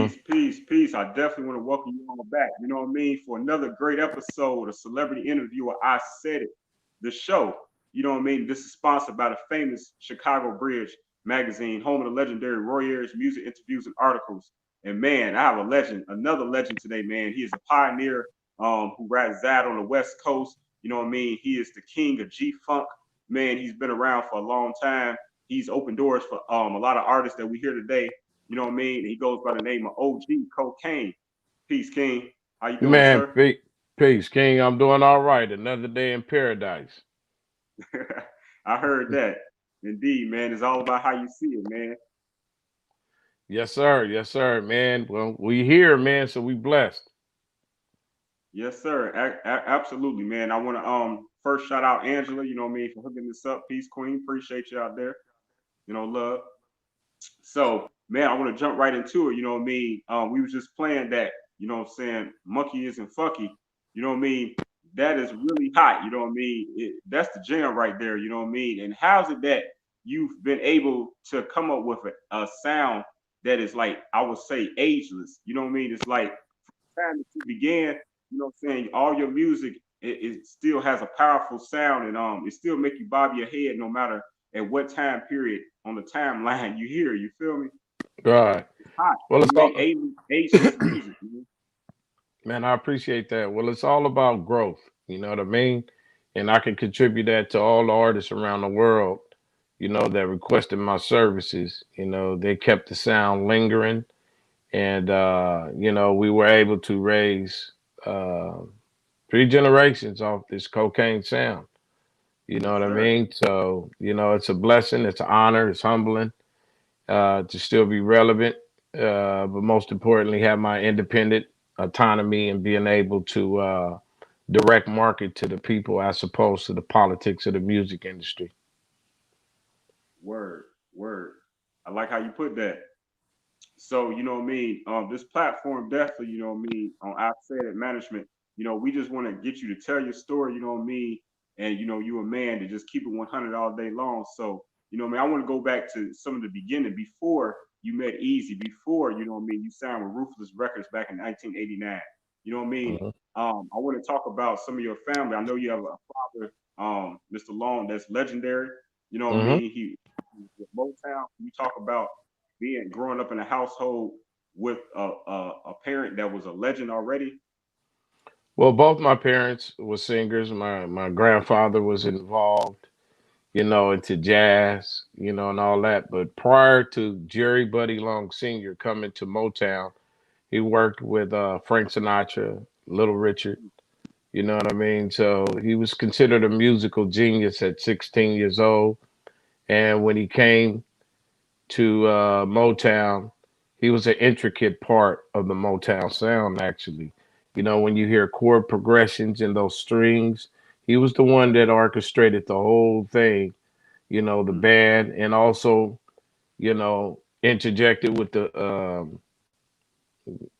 Peace, peace, peace. I definitely want to welcome you all back. You know what I mean? For another great episode of Celebrity Interviewer, I Said It, the show. You know what I mean? This is sponsored by the famous Chicago Bridge magazine, home of the legendary Roy Ayers music interviews and articles. And man, I have a legend, another legend today, man. He is a pioneer who resides on the West Coast. You know what I mean? He is the king of G-Funk. Man, he's been around for a long time. He's opened doors for a lot of artists that we hear today. You know what I mean? He goes by the name of OG KOKANE. Peace, King. How you doing, Man, sir? peace, King. I'm doing all right. Another day in paradise. I heard that. Indeed, man. It's all about how you see it, man. Yes, sir. Yes, sir, man. Well, we here, man, so we blessed. Yes, sir. Absolutely, man. I want to first shout out Angela. You know what I mean, for hooking this up. Peace, Queen. Appreciate you out there. You know, love. So, man, I want to jump right into it. You know what I mean? We was just playing that. You know what I'm saying? Monkey isn't funky. You know what I mean? That is really hot. You know what I mean? That's the jam right there. You know what I mean? And how's it that you've been able to come up with a sound that is like, I would say, ageless? You know what I mean? It's like from the time that you began, you know what I'm saying? All your music, it still has a powerful sound, and it still make you bob your head no matter at what time period on the timeline you hear. You feel me? Right. It's hot. Well, You it's make all, ageless music. You know? man, I appreciate that. Well, it's all about growth. You know what I mean? And I can contribute that to all the artists around the world, that requested my services. They kept the sound lingering. And, we were able to raise uh, three generations off this cocaine sound. You know Yes, what I sir. mean? So, it's a blessing, it's an honor, it's humbling to still be relevant, but most importantly, have my independent autonomy and being able to direct market to the people as opposed to the politics of the music industry. Word, word. I like how you put that. So, you know what I mean? This platform definitely, you know what I mean, on I Said It Management, we just want to get you to tell your story, you know what I mean? And, you a man to just keep it 100 all day long. So, you know what I mean? I want to go back to some of the beginning before you met Easy, before, you know what I mean, you signed with Ruthless Records back in 1989. You know what I mean? Mhm. I want to talk about some of your family. I know you have a father, Mr. Long, that's legendary. You know what I Mhm. mean? He with Motown. You talk about being growing up in a household with a parent that was a legend already. Well, both my parents were singers. My grandfather was involved, into jazz, and all that. But prior to Jerry Buddy Long Sr. coming to Motown, he worked with Frank Sinatra, Little Richard. You know what I mean? So he was considered a musical genius at 16 years old. And when he came to Motown, he was an intricate part of the Motown sound, actually. When you hear chord progressions and those strings, he was the one that orchestrated the whole thing, the Mm, band, and also, interjected with the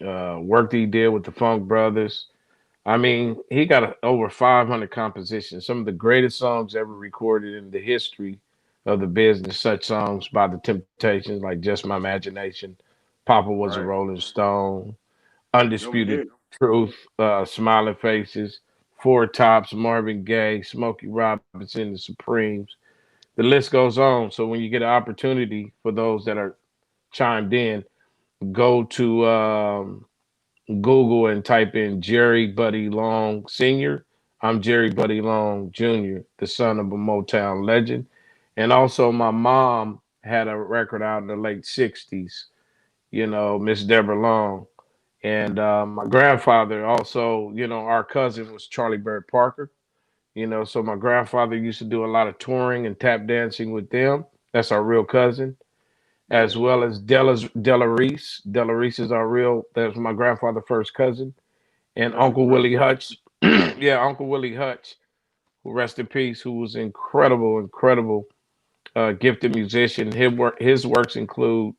work that he did with the Funk Brothers. I mean, he got over 500 compositions, some of the greatest songs ever recorded in the history of the business, such songs by the Temptations like Just My Imagination, Papa Was a right. Rolling Stone, Go Undisputed ahead. Truth, Smiling Faces, Four Tops, Marvin Gaye, Smokey Robinson, The Supremes. The list goes on. So when you get an opportunity for those that are chimed in, go to Google and type in Jerry Buddy Long Sr. I'm Jerry Buddy Long Jr., the son of a Motown legend. And also, my mom had a record out in the late 60s, Miss Deborah Long. And my grandfather also, our cousin was Charlie Bird Parker, so my grandfather used to do a lot of touring and tap dancing with them. That's our real cousin, Yeah. as well as Della Reese. Della Reese is our real, that's my grandfather's first cousin, and That's a Uncle great Willie one. Hutch. Yeah, Uncle Willie Hutch, who rest in peace, who was incredible, gifted musician. His works include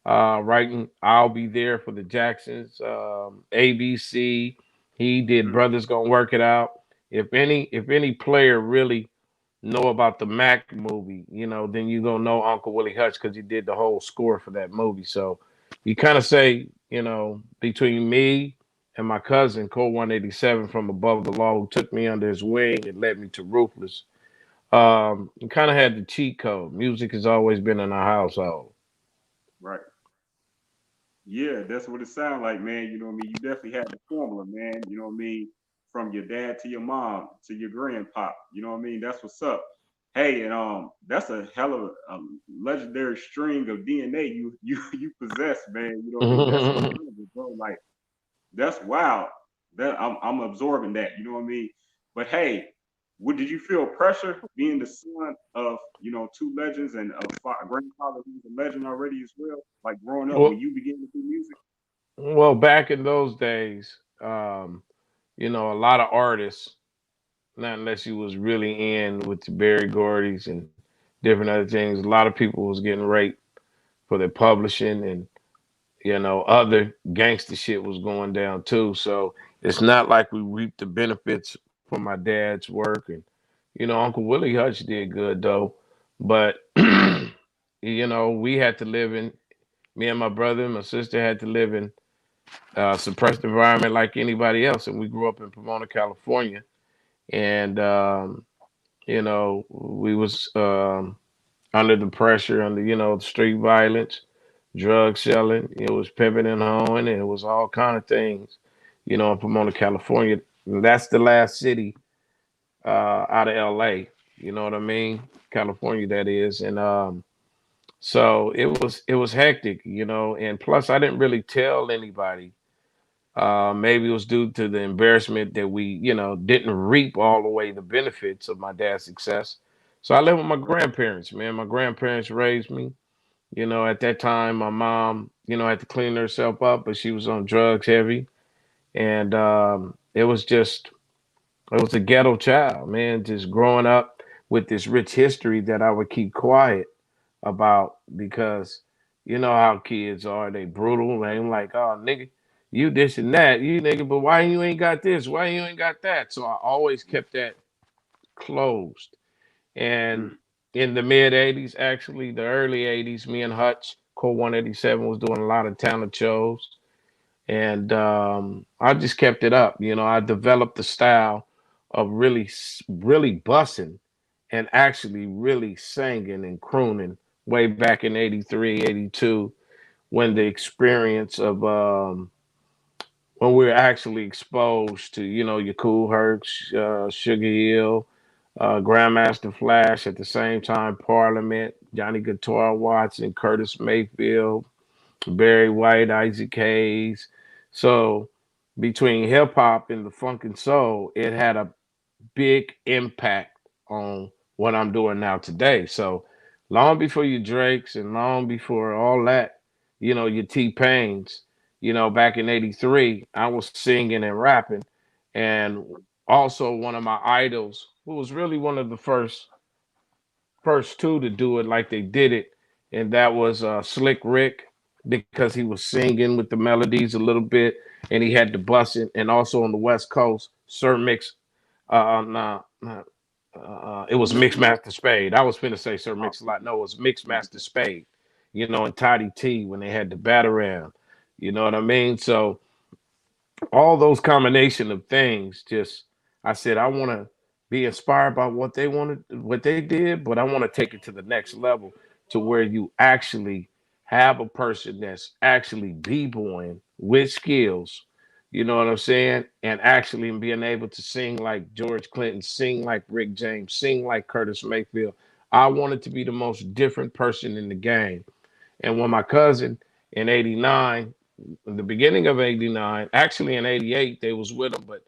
writing "I'll Be There" for the Jacksons, ABC. He did Mm, "Brothers Gonna Work It Out." If any player really know about the Mac movie, then you gonna know Uncle Willie Hutch because he did the whole score for that movie. So you kind of say, you know, between me and my cousin, Cole 187 from Above the Law, who took me under his wing and led me to Ruthless, you kind of had the cheat code. Music has always been in our household. Right. Yeah, that's what it sounds like, man. You know what I mean? You definitely had the formula, man. You know what I mean? From your dad to your mom to your grandpop. You know what I mean? That's what's up. Hey, and that's a hell of a legendary string of DNA you possess, man. You know what I mean? That's incredible, bro. Like that's wild. That I'm absorbing that. You know what I mean? But hey, what did you feel pressure being the son of two legends and a grandfather who's a legend already as well? Like growing up when well, you began to do music. well, back in those days, you know, a lot of artists, not unless you was really in with the Barry Gordy's and different other things, a lot of people was getting raped for their publishing, and you know, other gangster shit was going down too. So it's not like we reaped the benefits from my dad's work. And you know, Uncle Willie Hutch did good though, but you know, we had to live in, me and my brother and my sister had to live in suppressed environment like anybody else, and we grew up in Pomona, California, and you know, we was under the pressure, under, you know, street violence, drug selling. It was pimping and hoeing, and it was all kind of things, you know, in Pomona, California. And that's the last city out of LA. You know what I mean? California, that is. And so it was hectic, you know. And plus, I didn't really tell anybody. Maybe it was due to the embarrassment that we, you know, didn't reap all the way the benefits of my dad's success. So I lived with my grandparents, man. My grandparents raised me. You know, at that time, my mom, you know, had to clean herself up, but she was on drugs heavy. And it was a ghetto child, man, just growing up with this rich history that I would keep quiet about because you know how kids are. They brutal. They ain't like, oh, nigga, you this and that. You nigga, but why you ain't got this? Why you ain't got that? So I always kept that closed. And Mm, in the mid 80s, actually, the early 80s, me and Hutch, Cole 187, was doing a lot of talent shows. And I just kept it up. You know, I developed the style of really bussing and actually really singing and crooning way back in 83, 82, when the experience of when we were actually exposed to, you know, your Cool Hercs, Sugar Hill, Grandmaster Flash, at the same time, Parliament, Johnny Guitar Watson, Curtis Mayfield, Barry White, Isaac Hayes. So between hip hop and the funk and soul, it had a big impact on what I'm doing now today. So long before your Drakes and long before all that, you know, your T Pains, you know, back in 83, I was singing and rapping. And also one of my idols, who was really one of the first two to do it like they did it, and that was Slick Rick, because he was singing with the melodies a little bit, and he had the bussing, and also on the West Coast, Sir Mix. Nah, nah, it was Mr. Mike. Mixmaster Spade. I was finna say Sir Oh, Mix a lot. No, it was Mixmaster Spade. You know, and Toddy T when they had the bat around. You know what I mean? So all those combination of things, just I said I want to be inspired by what they wanted, what they did, but I want to take it to the next level to where you actually have a person that's actually b-boying with skills, you know what I'm saying, and actually being able to sing like George Clinton, sing like Rick James, sing like Curtis Mayfield. I wanted to be the most different person in the game. And when my cousin in 89, in the beginning of 89, actually in 88, they was with him, but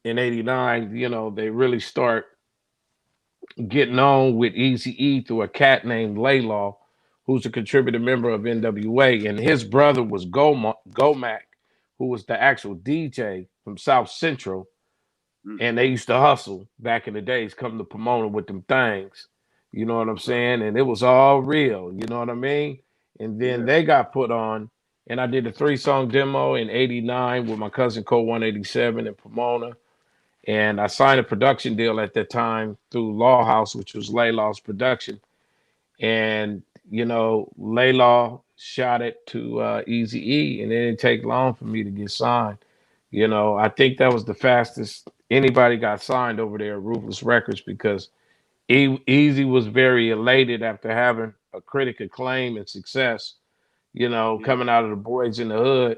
in 89, you know, they really start getting on with Easy E through a cat named Laylaw, who's a contributing member of NWA. And his brother was Gomac, who was the actual DJ from South Central. mm, And they used to hustle back in the days, come to Pomona with them things. You know what I'm right. saying? And it was all real. You know what I mean? And then Yeah. they got put on, and I did a 3-song demo in '89 with my cousin Cole 187 in Pomona. And I signed a production deal at that time through Law House, which was Laylaw's production. And, you know, Laylaw, shot it to Easy-E, and it didn't take long for me to get signed. You know, I think that was the fastest anybody got signed over there at Ruthless Records because Easy was very elated after having a critic acclaim and success, you know, Yeah. coming out of the Boys in the Hood.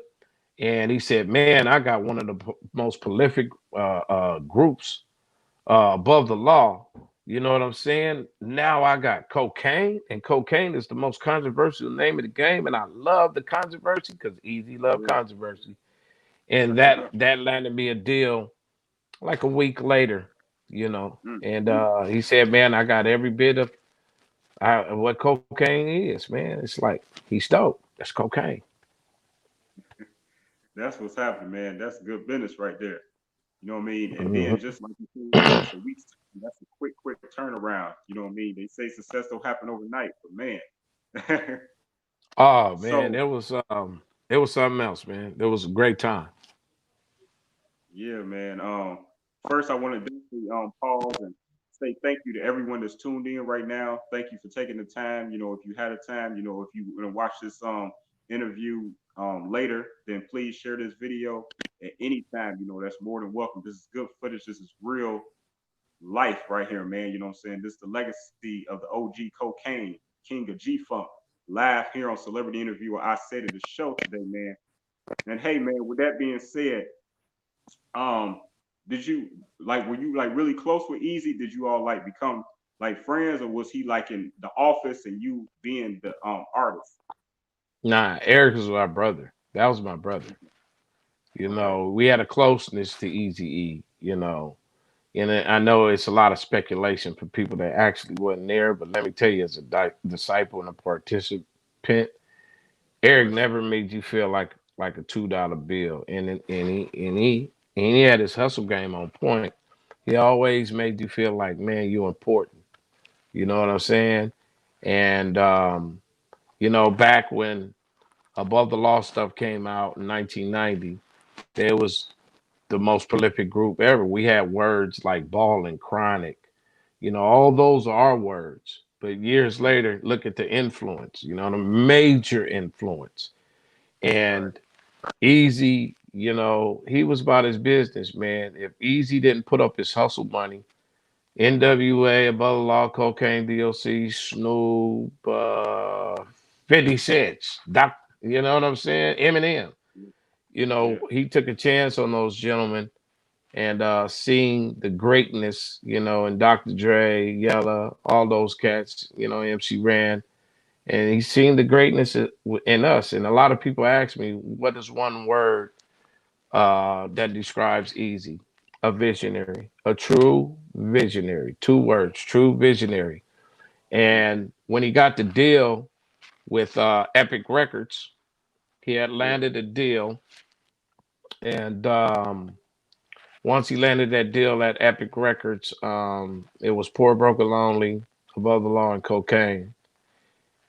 And he said, man, I got one of the most prolific groups above the law. You know what I'm saying? Now I got KOKANE, and KOKANE is the most controversial name of the game. And I love the controversy because Easy loved controversy. And that landed me a deal like a week later, you know. And he said, man, I got every bit of what KOKANE is, man. It's like, he's dope. That's KOKANE. That's what's happening, man. That's good business right there. You know what I mean? And then just like you said, it's a week's time. That's a quick turnaround. You know what I mean? They say success don't happen overnight, but man. Oh So man, it was something else, man. It was a great time. yeah, man. First I want to definitely pause and say thank you to everyone that's tuned in right now. Thank you for taking the time. You know, if you had a time, you know, if you want to watch this interview later, then please share this video at any time. You know, that's more than welcome. This is good footage. This is real life right here, man. You know what I'm saying? This is the legacy of the OG KOKANE, king of GFUNK, live here on Celebrity Interview. I said it the show today, man. And hey, man, with that being said, did you were you like really close with Easy? Did you all like become like friends, or was he like in the office and you being the artist? Nah, Eric was my brother. That was my brother. You know, we had a closeness to Easy-E, you know. And I know it's a lot of speculation for people that actually wasn't there, but let me tell you, as a disciple and a participant, Eric never made you feel like a $2 bill, and he had his hustle game on point. He always made you feel like, man, you're important. You know what I'm saying? And you know, back when Above the Law stuff came out in 1990, there was the most prolific group ever. We had words like ball and chronic. You know, all those are our words. But years later, look at the influence, you know, the major influence. And Easy, you know, he was about his business, man. If Easy didn't put up his hustle money, NWA, Above the Law, KOKANE, DOC, Snoop, 50 Cent, you know what I'm saying? Eminem. You know, he took a chance on those gentlemen and seeing the greatness, you know, in Dr. Dre, Yella, all those cats, you know, MC Ran. And he's seen the greatness in us. And a lot of people ask me, what is one word that describes Easy? A visionary, a true visionary. 2 words, true visionary. And when he got the deal with Epic Records, he had landed a deal. And once he landed that deal at Epic Records, it was Poor, Broke, and Lonely, Above the Law, and KOKANE.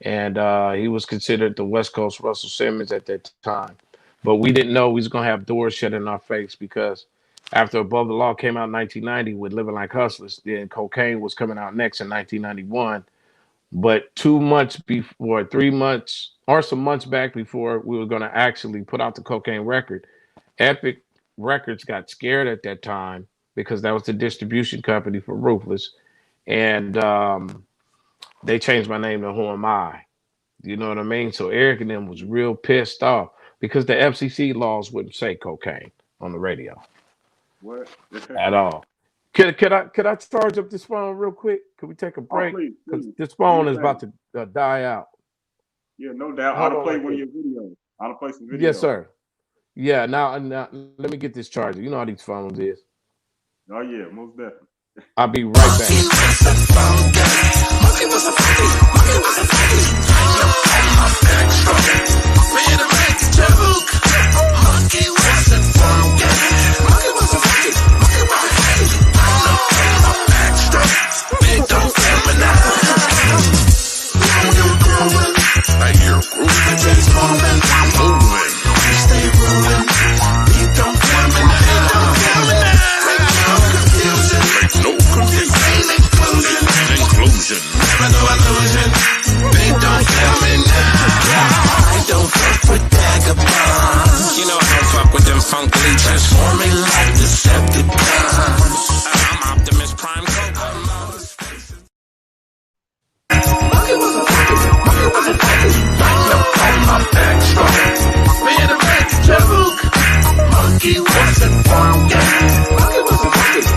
And he was considered the West Coast Russell Simmons at that time. But we didn't know we was going to have doors shut in our face because after Above the Law came out in 1990 with Living Like Hustlers, then KOKANE was coming out next in 1991. But 2 months before, 3 months, or some months back before we were going to actually put out the KOKANE record, Epic Records got scared at that time because that was the distribution company for Ruthless. And they changed my name to Who Am I? You know what I mean? So Eric and them was real pissed off because the FCC laws wouldn't say KOKANE on the radio. What? At all. Could I charge up this phone real quick? Could we take a break? Because this phone is about to die out. Yeah, no doubt. I'll play one of your videos. I'll play some videos. Yes, sir. Yeah, now let me get this charger. You know how these phones is. Oh yeah, most definitely. I'll be right back. Inclusion. Never no illusion. They don't tell me now. funk leeches. Transforming like Decepticons. I'm Optimus Prime Coke. Monkey was a package. Right up on my back strong. Man, I'm ready to joke. Monkey wasn't funky. Monkey was a package.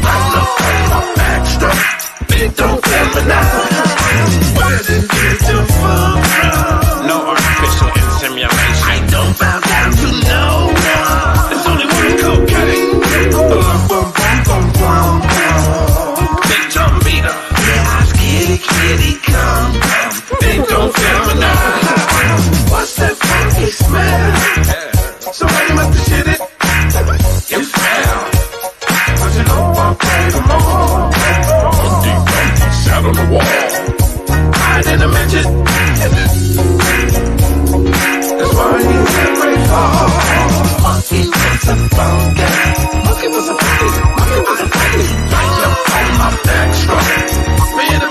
Right up on my back strong. Big don't tell me now. Where did you get the funk from? No artificial insemination. I don't bow down to no one. There's only one KOKANE. Big drum beater. Yeah, I kitty come. Big don't tell me now. What's that funky smell? Somebody must have shit it. You smell. But you know I play them all. Funky sat on the wall. I didn't mention. That's why he's every fall. Monkey was a funky. Monkey was a funky. Monkey was a funky. Right up on my back strong. Man, I'm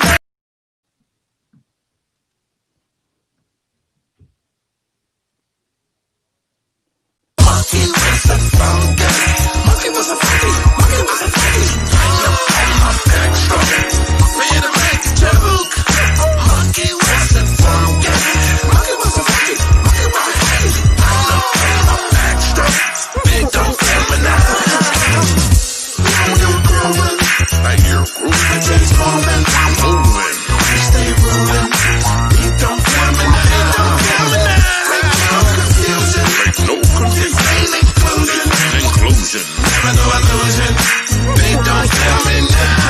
Monkey was a funky. Monkey was a funky. Monkey was a funky. Right up on my back strong. Man, I'm ready to joke. Monkey was a funky. Monkey was a funky. Monkey was a funky. Right up on my back strong. Big don't tell me now. You're growing. I hear grooving. It's moving. I'm moving. Stay rolling. Big don't tell me now. Don't tell me now. Make no confusion. Make no confusion. Ain't inclusion. Inclusion. Never no illusion. Big don't tell me now.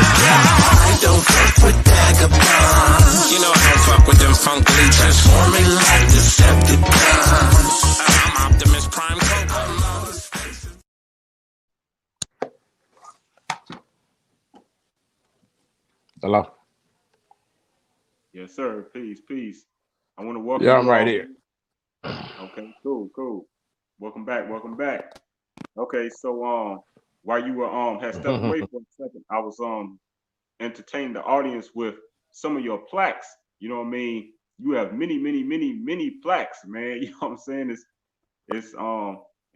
I don't fuck with vagabonds. You know I don't fuck with them funk leeches. Transforming like Decepticons. I'm Optimus Prime Coke. Hello. Yes, sir. Peace. I want to welcome. Yeah, I'm right here. Okay, cool. Welcome back. Okay, so while you were had stepped away for a second, I was entertaining the audience with some of your plaques. You know what I mean? You have many plaques, man. You know what I'm saying? It's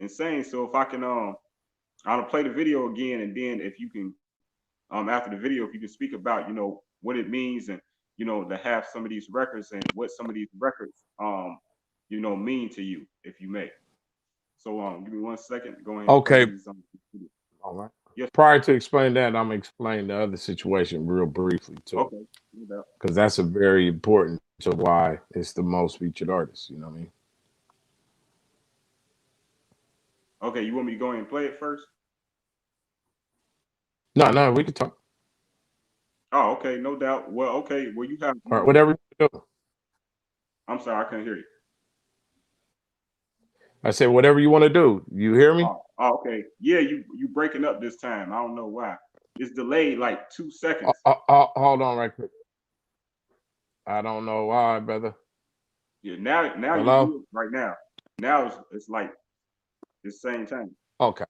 insane. So if I can I'll play the video again, and then if you can after the video, if you can speak about, you know, what it means, and you know, to have some of these records and what some of these records you know, mean to you, if you may. So give me 1 second. Go ahead. Okay. All right. Yes. Prior to explaining that, I'm gonna explain the other situation real briefly too. Okay. Because that's a very important to why it's the most featured artist. You know what I mean? Okay. You want me to go ahead and play it first? No, we can talk. Oh, okay, no doubt. Well, okay. Well, you have. All right, whatever you do. I'm sorry, I couldn't hear you. I said whatever you want to do. You hear me? Oh, okay. Yeah, you breaking up this time. I don't know why. It's delayed like 2 seconds. Hold on right quick. I don't know why, brother. Yeah, now Hello? you do it right now. Now it's like the same time. Okay.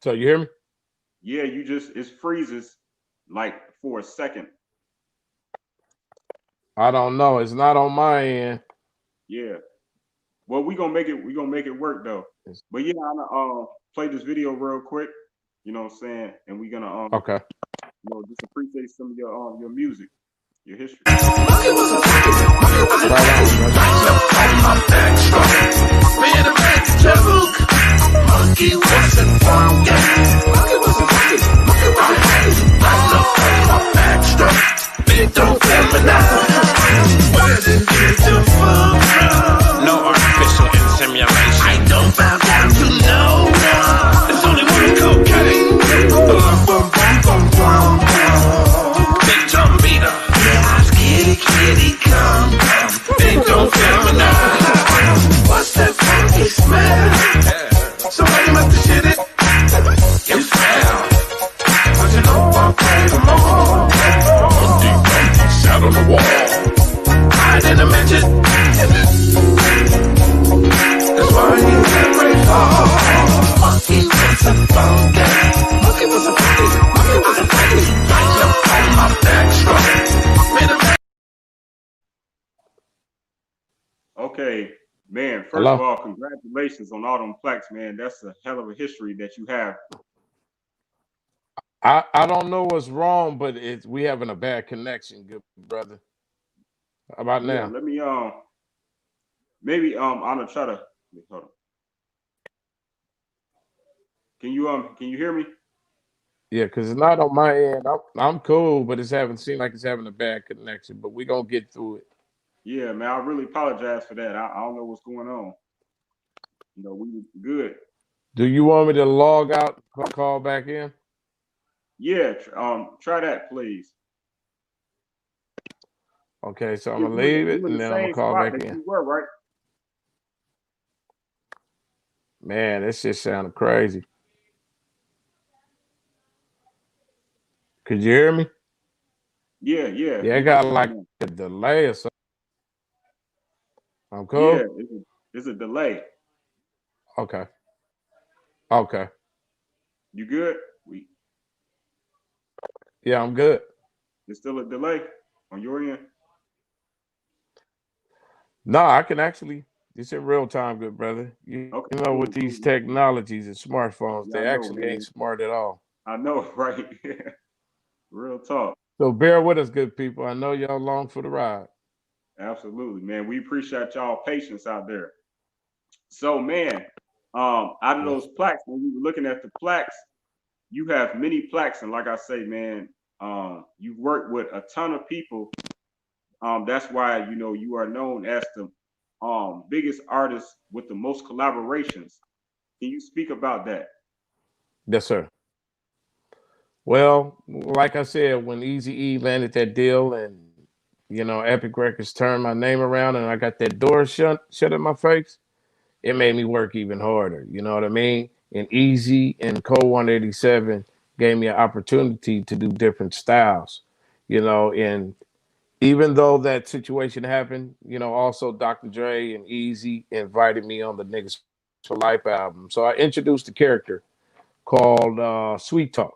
So you hear me? Yeah, it freezes like for a second. I don't know. It's not on my end. Yeah. Well, we're gonna make it work though. But yeah, I'm gonna play this video real quick. You know what I'm saying? And we're gonna okay. You know, just appreciate some of your music, your history. Monkey wasn't funky. Monkey wasn't funky. Monkey wasn't funky. Right up on my back strong. Big don't tell me now. Where did you get the funk from? No artificial insemination. I don't bow down to no one. There's only one KOKANE. Big drum beater. Yeah, I kitty come. Big don't tell me now. Man, first of Hello. all, congratulations on all them plaques, man. That's a hell of a history that you have. I don't know what's wrong, but it's we having a bad connection, good brother. How about Yeah, now? let me maybe I'm gonna try to wait, hold on. Can you hear me? Yeah, because it's not on my end. I'm cool, but it's having seemed like it's having a bad connection. But we gonna get through it. Yeah, man, I really apologize for that. I don't know what's going on. You know, we were good. Do you want me to log out, call back in? Yeah, try that, please. Okay, so I'm Yeah, gonna leave you it in and the then I'm gonna same call spot back that in. you were, right? Man, this shit sounded crazy. Could you hear me? Yeah, yeah, Yeah, I you good got like now. a delay or something. I'm Yeah, cool. it's a delay. Okay. Okay. You good? We Yeah, I'm good. It's still a delay on your end. No, I can actually. It's in real time, good brother. Okay, You know, with cool, cool. these technologies and smartphones, Yeah, they I know, actually ain't man. smart at all. I know, right? Real talk. So bear with us, good people. I know y'all long for the ride. Absolutely, man. We appreciate y'all patience out there. So, man, out of Yes. those plaques, when we were looking at the plaques, you have many plaques, and like I say, man, you've worked with a ton of people. That's why you are known as the biggest artist with the most collaborations. Can you speak about that? Yes, sir. Well, like I said, when Easy E landed that deal and Epic Records turned my name around and I got that door shut in my face, it made me work even harder. You know what I mean? And Easy and Code 187 gave me an opportunity to do different styles. And even though that situation happened, also Dr. Dre and Easy invited me on the Niggas for Life album. So I introduced a character called Sweet Talk.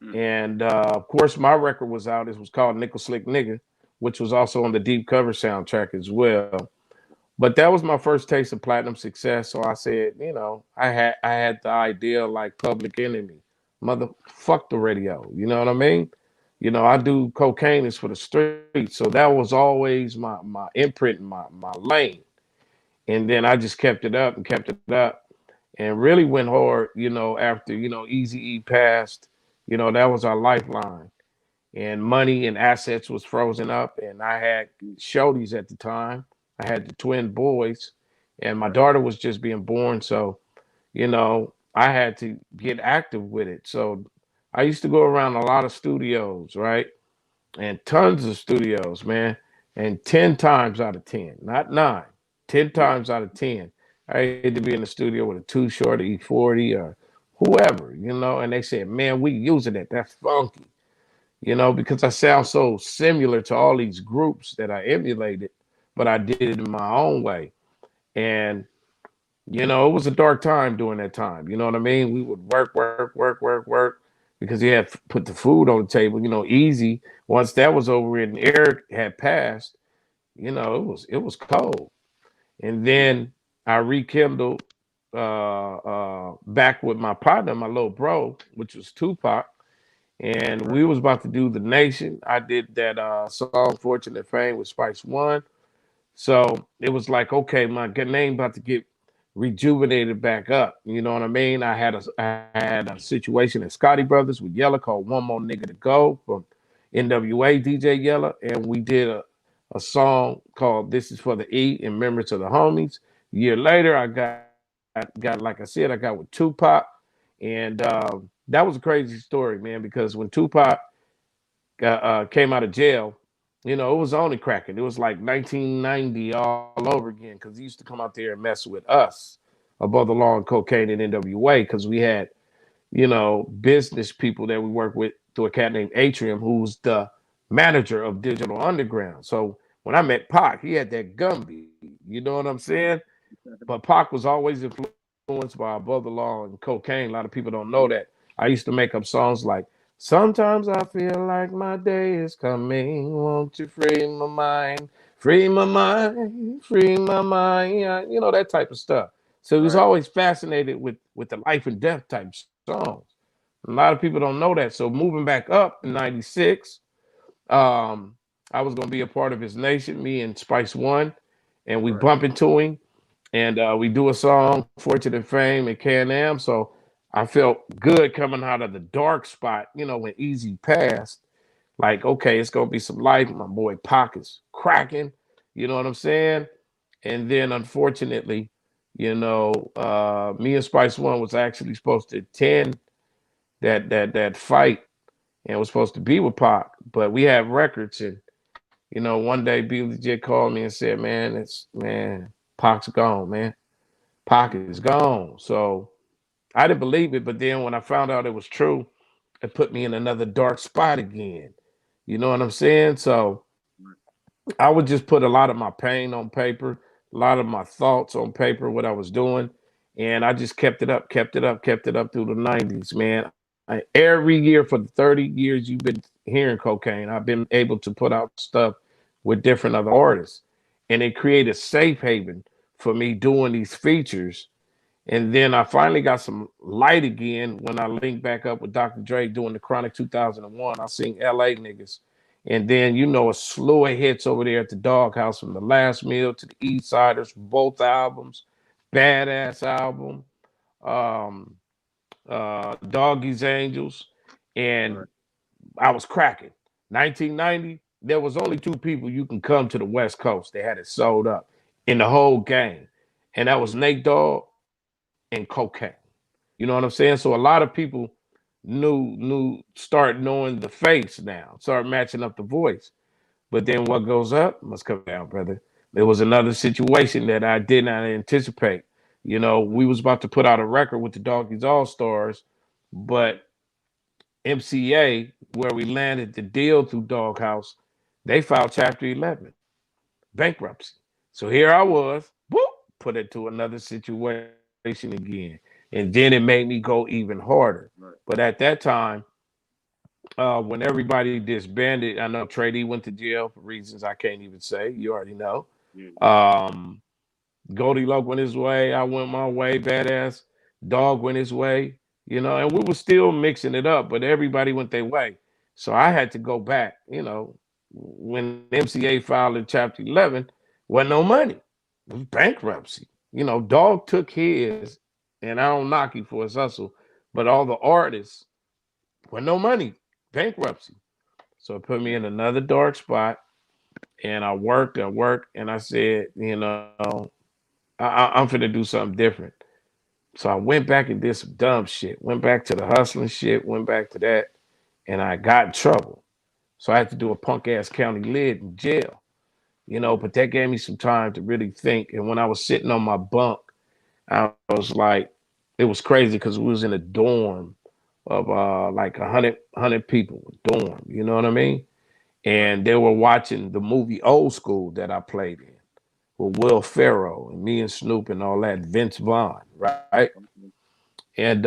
Mm, And of course, my record was out. It was called Nickel Slick Nigga, which was also on the Deep Cover soundtrack as well. But that was my first taste of platinum success. So I said, I had the idea like Public Enemy, motherfuck the radio. You know what I mean? I do cocaine is for the streets. So that was always my imprint, my lane. And then I just kept it up and kept it up and really went hard, after, Easy E passed, that was our lifeline. And money and assets was frozen up. And I had mm, shorties at the time. I had the twin boys, and my right. daughter was just being born. So, I had to get active with it. So I used to go around a lot of studios, right? And tons of studios, man. And 10 times out of 10, not nine, 10 Yeah, times out of 10, I had to be in the studio with a Too Short, E40, or whoever, and they said, man, we using it. That's funky, because I sound so similar to all these groups that I emulated, but I did it in my own way. And, it was a dark time during that time. You know what I mean? We would work, work, work, work, work because he had put the food on the table, easy. Once that was over and Eric had passed, it was cold. And yeah, then I rekindled back with my partner, my little bro, which was Tupac, and right. we was about to do The Nation. I did that song Fortunate Fame with Spice One. So it was like, okay, my name about to get rejuvenated back up. You know what I mean? I had a situation at Scotty Brothers with Yella called One More Nigga to Go from NWA DJ Yella, and we did a song called This Is for the E in remembrance of the homies. A year later, I got like I said, I got with Tupac, and that was a crazy story, man, because when Tupac came out of jail, it was only cracking. It was like 1990 all over again because he used to come out there and mess with us above the law and cocaine and NWA because we had, business people that we work with through a cat named Atrium, who's the manager of Digital Underground. So when I met Pac, he had that Gumby. You know what I'm saying? But Pac was always influenced by above the law and cocaine. A lot of people don't know that. I used to make up songs like, sometimes I feel like my day is coming. Won't you free my mind? free my mind, free my mind, yeah, you know, that type of stuff. So he was Right. always fascinated with the life and death type songs. A lot of people don't know that. So moving back up in '96, um, I was gonna be a part of his nation, me and Spice One, and we Right. bump into him, and we do a song, Fortune and Fame, and Can-Am. So I felt good coming out of the dark spot, you know, when Easy passed. Like, okay, it's gonna be some life. My boy Pac is cracking, you know what I'm saying? And then unfortunately, you know, me and Spice One was actually supposed to attend that fight and was supposed to be with Pac, but we have records. And you know, one day B legit called me and said, man, Pac's gone, man. Pac is gone. So I didn't believe it, but then when I found out it was true, it put me in another dark spot again. You know what I'm saying? So I would just put a lot of my pain on paper, a lot of my thoughts on paper, what I was doing. And I just kept it up, kept it up, kept it up through the 90s, man. Every year for the 30 years you've been hearing Cocaine, I've been able to put out stuff with different other artists. And it created a safe haven for me doing these features. And then I finally got some light again when I linked back up with Dr. Dre doing the Chronic 2001. I seen LA niggas. And then, you know, a slew of hits over there at the Doghouse from the Last Meal to the East Siders, both albums, Badass album, um, Doggy's Angels. And Right. I was cracking. 1990, there was only two people you can come to the West Coast. They had it sold up in the whole game. And that was Nate Dogg and Cocaine. You know what I'm saying? So a lot of people start knowing the face now, start matching up the voice. But then what goes up must come down, brother. There was another situation that I did not anticipate. You know, we was about to put out a record with the Doggies All Stars, but MCA, where we landed the deal through Doghouse, they filed Chapter 11, bankruptcy. So here I was, whoop, put into another situation again. And then it made me go even harder. Right. But at that time, when everybody disbanded, I know Trey D went to jail for reasons I can't even say. You already know. Yeah. Um, Goldie Loc went his way. I went my way. Badass Dog went his way. You know, and we were still mixing it up, but everybody went their way. So I had to go back. You know, when MCA filed in Chapter 11, wasn't no money. It was bankruptcy. You know, Dog took his, and I don't knock him for his hustle, but all the artists with no money, bankruptcy. So it put me in another dark spot, and I worked, and I said, you know, I'm finna do something different. So I went back and did some dumb shit. Went back to the hustling shit. Went back to that, and I got in trouble. So I had to do a punk ass county lid in jail. You know, but that gave me some time to really think. And when I was sitting on my bunk, I was like, it was crazy because we was in a dorm of like 100 people, dorm. You know what I mean? Right. And they were watching the movie Old School that I played in with Will Ferrell and me and Snoop and all that, Vince Vaughn, right? Okay. And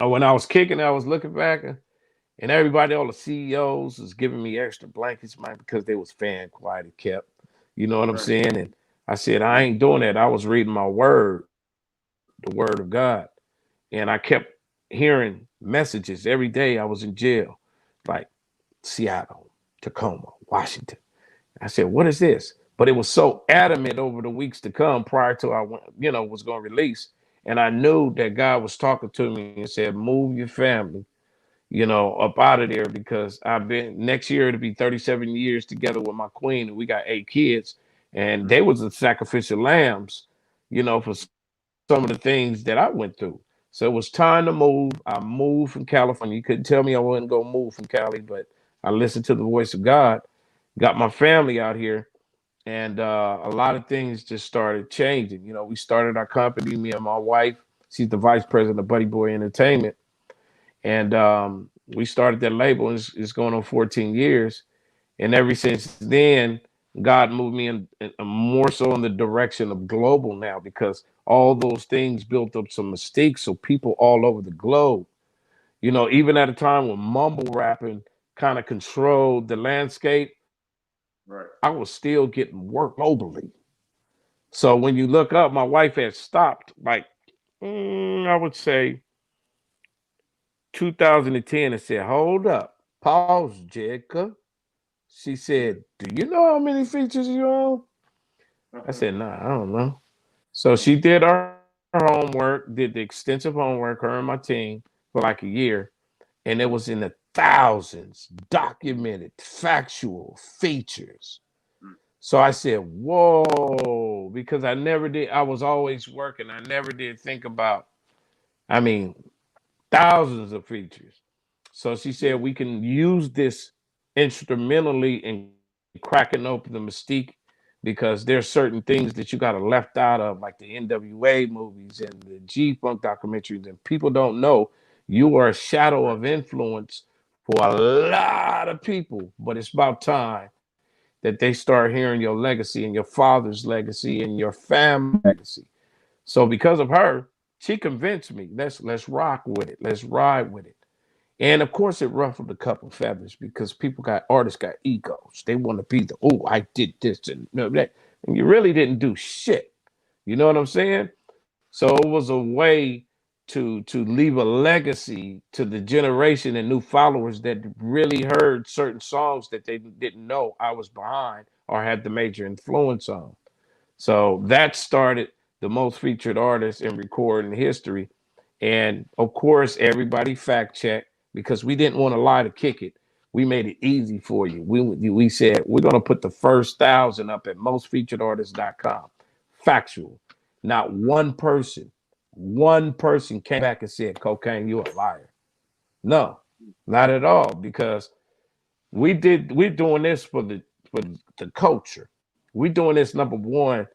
when I was kicking, I was looking back, and everybody, all the CEOs, was giving me extra blankets, man, because they was fan quiet and kept. You know what I'm Right. saying? And I said, I ain't doing that. I was reading my word, the word of God. And I kept hearing messages every day I was in jail, like Seattle, Tacoma, Washington. I said, what is this? But it was so adamant over the weeks to come prior to I went, you know, was going to release. And I knew that God was talking to me and said, move your family, you know, up out of there, because I've been next year to be 37 years together with my queen, and we got 8 kids, and they Mm. was the sacrificial lambs, you know, for some of the things that I went through. So it was time to move. I moved from California. You couldn't tell me I wasn't gonna move from Cali, but I listened to the voice of God, got my family out here, and a lot of things just started changing. You know, we started our company, me and my wife. She's the vice president of Budeboy Entertainment, and we started that label. And it's going on 14 years, and ever since then, God moved me in more so in the direction of global now, because all those things built up some mistakes. So people all over the globe, you know, even at a time when mumble rapping kind of controlled the landscape, Right. I was still getting work globally. So when you look up, my wife had stopped like I would say 2010 and said, "Hold up, pause, Jerica." She Yeah. said, "Do you know how many features you own?" I said, "Nah, I don't know." So she did her homework, did the extensive homework, her and my team for like a year, and it was in the thousands, documented, factual features. So I said, whoa, because I never did, I was always working. I never did think about, I mean, thousands of features. So she Yeah. said, we can use this instrumentally in cracking open the mystique because there's certain things that you got to left out of, like the NWA movies and the G-Funk documentaries, and people don't know you are a shadow Right. of influence for a lot of people. But it's about time that they start hearing your legacy and your father's legacy and your family legacy. So because of her, she convinced me, let's rock with it. Let's ride with it. And of course, it ruffled a couple feathers because artists got egos. They want to be the, oh, I did this and that. And you really didn't do shit. You know what I'm saying? So it was a way to leave a legacy to the generation and new followers that really heard certain songs that they didn't know I was behind or had the major influence on. So that started the most featured artist in recording history. And of course, everybody fact checked because we didn't want to lie to kick it. We made it easy for you. We said we're going to put the first 1,000 up at mostfeaturedartists.com. Factual. Not one person came back and said, "KOKANE, you a liar." No, not at all. Because we're doing this for the culture. We're doing this number one,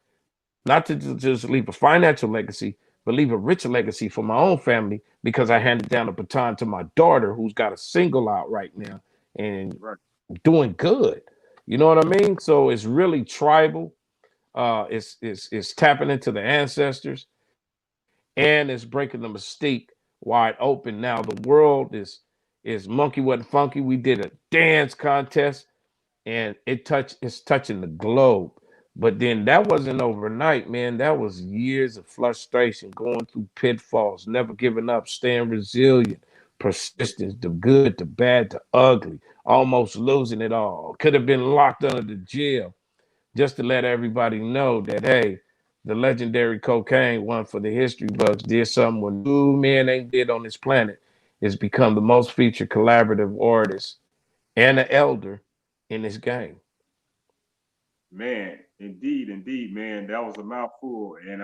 not to just leave a financial legacy, but leave a richer legacy for my own family because I handed down the baton to my daughter who's got a single out right now and Right. doing good. You know what I mean? So it's really tribal. It's tapping into the ancestors and it's breaking the mystique wide open. Now the world is monkey wasn't funky. We did a dance contest and it's touching the globe. But then that wasn't overnight, man. That was years of frustration, going through pitfalls, never giving up, staying resilient, persistence, the good, the bad, the ugly, almost losing it all. Could have been locked under the jail just to let everybody know that hey, the legendary KOKANE, one for the history bugs, did something when two men ain't did on this planet. Is become the most featured collaborative artist and an elder in this game. Man, indeed, indeed, man. That was a mouthful. And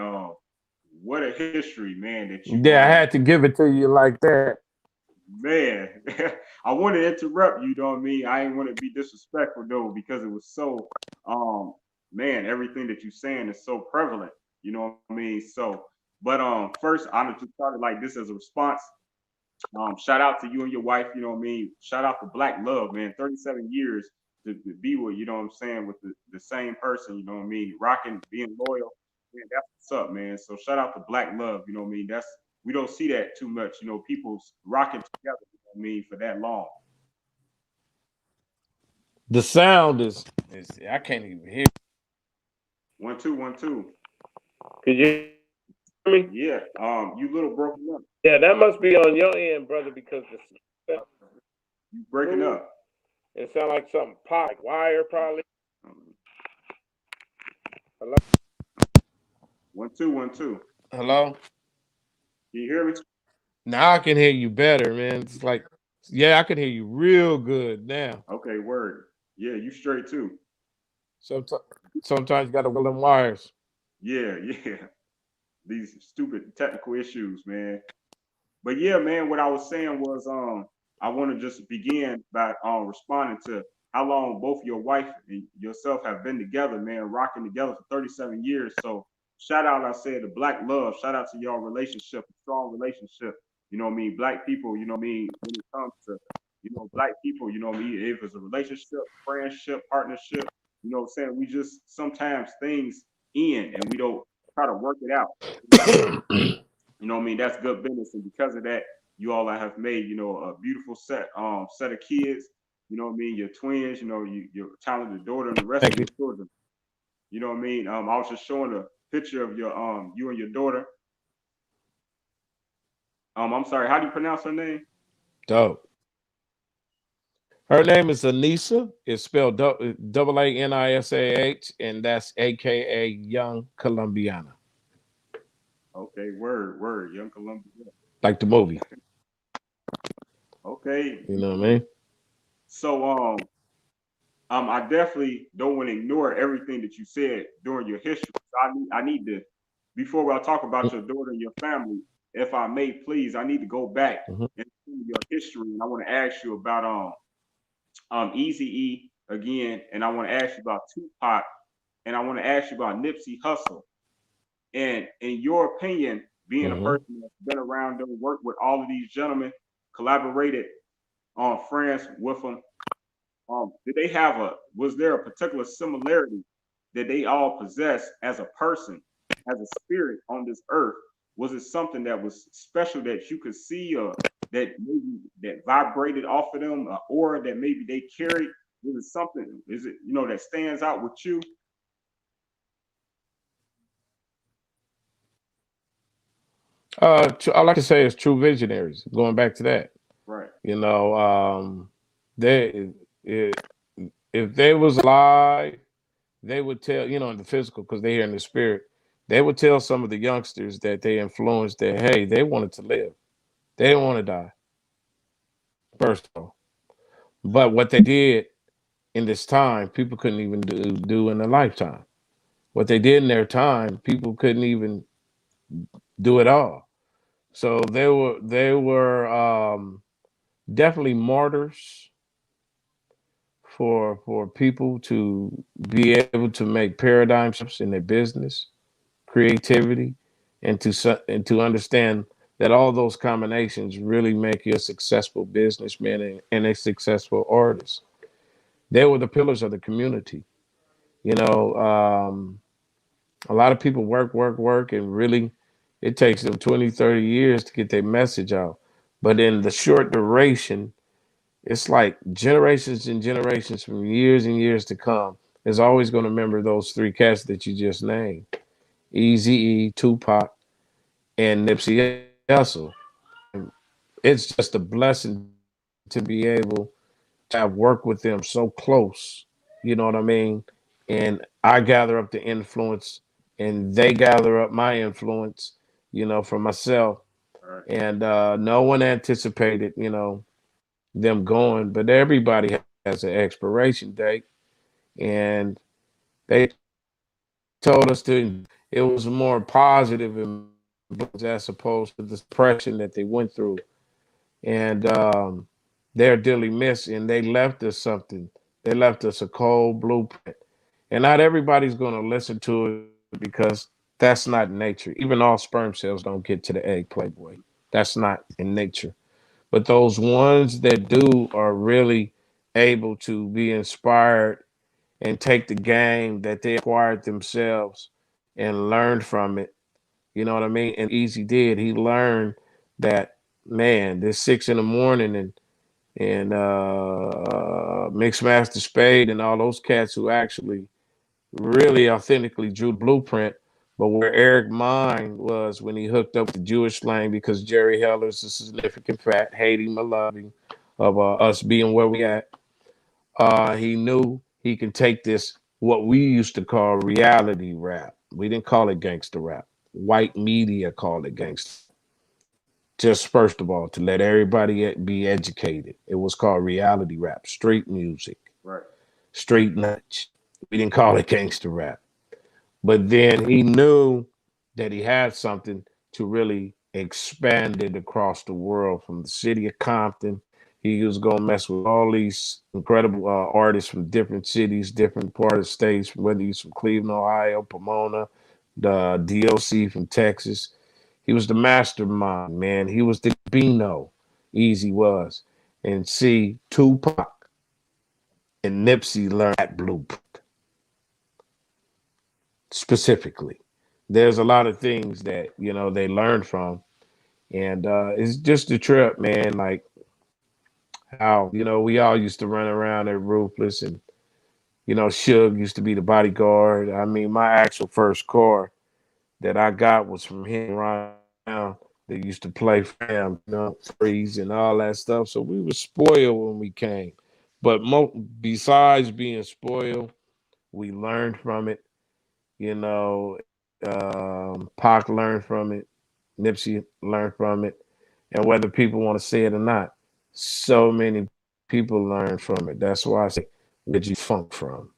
what a history, man, that you Yeah, I had to give it to you like that. man. I want to interrupt you, know what I mean? I ain't want to be disrespectful though, because it was so man, everything that you're saying is so prevalent, you know what I mean? So but first I'm just started like this as a response. Shout out to you and your wife, you know what I mean? Shout out to Black Love, man. 37 years to be with, you know what I'm saying, with the same person, you know what I mean? Rocking, being loyal. Man, that's what's up, man. So shout out to Black Love, you know what I mean? That's we don't see that too much, you know, people rocking together, you know what I mean, for that long. The sound is I can't even hear. One, two, one, two. Can you hear me? Yeah. You little broken up. Yeah, that must be on your end, brother, because the You breaking up. it sound like something pop, like wire probably. Um, Hello? One, two, one, two. Hello? Can you hear me? Now I can hear you better, man. It's like, yeah, I can hear you real good now. Okay, word. Yeah, you straight too. Sometimes, sometimes you got to will them wires. Yeah, yeah. These stupid technical issues, man. But yeah, man, what I was saying was I want to just begin by responding to how long both your wife and yourself have been together, man, rocking together for 37 years. So shout out, I said, to Black Love. Shout out to your relationship, a strong relationship. You know what I mean? Black people, you know what I mean, when it comes to, you know, black people, you know what I mean, if it's a relationship, friendship, partnership, you know what I'm saying? We just sometimes things end and we don't try to work it out. You know what I mean? That's good business. And because of that, you all have made, you know, a beautiful set of kids. you know what I mean, your twins, you know, your talented daughter and the rest Thank of you. your children. You know what I mean? I was just showing a picture of your you and your daughter. I'm sorry, how do you pronounce her name? Dope. Her name is Anissa. It's spelled double ANISAH, and that's AKA Young Colombiana, Okay, word, Young Columbia. like the movie. Okay. You know what I mean? So I definitely don't want to ignore everything that you said during your history. So I need to, before I talk about your daughter and your family, if I may, please, I need to go back Mhm. into your history, and I want to ask you about Easy E again, and I want to ask you about Tupac, and I want to ask you about Nipsey Hussle. And in your opinion, being a Mhm. person that's been around them, worked with all of these gentlemen, collaborated on friends with them, did they have was there a particular similarity that they all possess as a person, as a spirit on this earth? Was it something that was special that you could see, or that maybe that vibrated off of them, or that maybe they carried? Was it something? Is it, you know, that stands out with you? I like to say it's true visionaries. Going back to that, Right. you know, they if, if they was alive, they would tell, you know, in the physical, because they hear in the spirit, they would tell some of the youngsters that they influenced that, hey, they wanted to live. They didn't want to die, first of all. But what they did in this time, people couldn't even do in a lifetime. What they did in their time, people couldn't even do it all. So they were definitely martyrs for people to be able to make paradigm shifts in their business, creativity, and to understand that all those combinations really make you a successful businessman and a successful artist. They were the pillars of the community. You know, a lot of people work, and really it takes them 20, 30 years to get their message out. But in the short duration, it's like generations and generations from years and years to come is always going to remember those three cats that you just named: Easy E, Tupac, and Nipsey Hussle. It's just a blessing to be able to have worked with them so close. You know what I mean? And I gather up the influence, and they gather up my influence, you know, for myself. All right. And no one anticipated, you know, them going, but everybody has an expiration date. And they told us to, it was more positive as opposed to the depression that they went through. And they're dearly missed, and they left us something. They left us a cold blueprint. And not everybody's going to listen to it because that's not nature. Even all sperm cells don't get to the egg, Playboy. That's not in nature. But those ones that do are really able to be inspired and take the game that they acquired themselves and learn from it. You know what I mean? And Easy did. He learned that, man, this 6 in the morning, and Mixmaster Spade and all those cats who actually really authentically drew the blueprint. But where Eric Mine was when he hooked up the Jewish slang, because Jerry Heller's a significant fact, hate him or love him, of us being where we at, he knew he can take this, what we used to call reality rap. We didn't call it gangster rap. White media called it gangster. Just first of all, to let everybody be educated, it was called reality rap, street music, Right. street knowledge. We didn't call it gangster rap. But then he knew that he had something to really expand it across the world, from the city of Compton. He was going to mess with all these incredible artists from different cities, different part of states, whether he's from Cleveland, Ohio, Pomona, the DOC from Texas. He was the mastermind, man. He was the Beano. Easy was. And see, Tupac and Nipsey learned that blueprint specifically. There's a lot of things that, you know, they learned from. And it's just a trip, man. Like, how, you know, we all used to run around at Ruthless, and, you know, Suge used to be the bodyguard. I mean, my actual first car that I got was from him around. They used to play for him, you know, freeze and all that stuff. So we were spoiled when we came. But besides being spoiled, we learned from it. You know, Pac learned from it. Nipsey learned from it. And whether people want to say it or not, so many people learn from it. That's why I say, where'd you funk from?